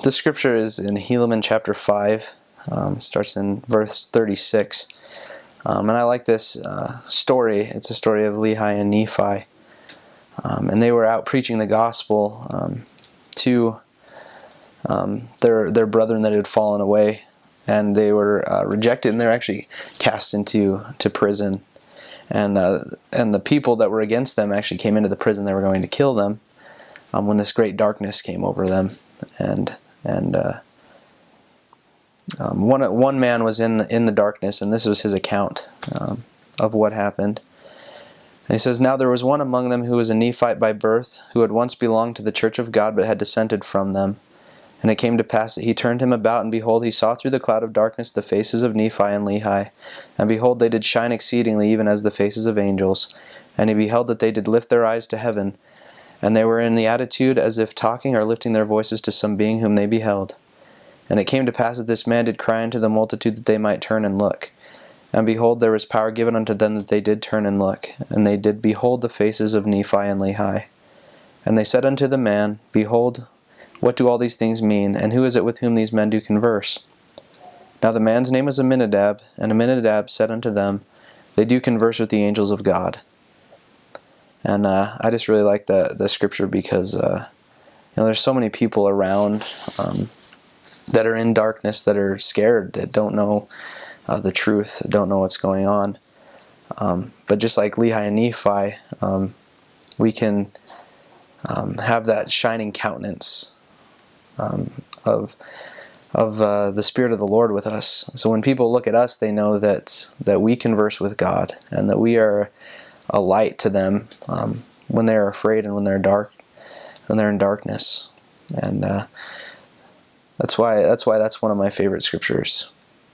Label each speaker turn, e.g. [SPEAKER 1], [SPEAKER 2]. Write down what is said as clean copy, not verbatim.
[SPEAKER 1] This scripture is in Helaman chapter 5, starts in verse 36. And I like this story. It's a story of Lehi and Nephi. And they were out preaching the gospel to their brethren that had fallen away. And they were rejected, and they were actually cast into prison. And the people that were against them actually came into the prison. They were going to kill them when this great darkness came over them. And one man was in the darkness, and this was his account of what happened. And he says, "Now there was one among them who was a Nephite by birth, who had once belonged to the church of God, but had dissented from them. And it came to pass that he turned him about, and behold, he saw through the cloud of darkness the faces of Nephi and Lehi. And behold, they did shine exceedingly, even as the faces of angels. And he beheld that they did lift their eyes to heaven, and they were in the attitude as if talking or lifting their voices to some being whom they beheld. And it came to pass that this man did cry unto the multitude that they might turn and look. And behold, there was power given unto them that they did turn and look. And they did behold the faces of Nephi and Lehi. And they said unto the man, Behold, what do all these things mean? And who is it with whom these men do converse? Now the man's name was Aminadab, and Aminadab said unto them, They do converse with the angels of God." And I just really like the scripture because there's so many people around that are in darkness, that are scared, that don't know the truth, don't know what's going on. But just like Lehi and Nephi, we can have that shining countenance of the Spirit of the Lord with us. So when people look at us, they know that we converse with God, and that we are a light to them when they're afraid and when they're in darkness. And that's why that's one of my favorite scriptures.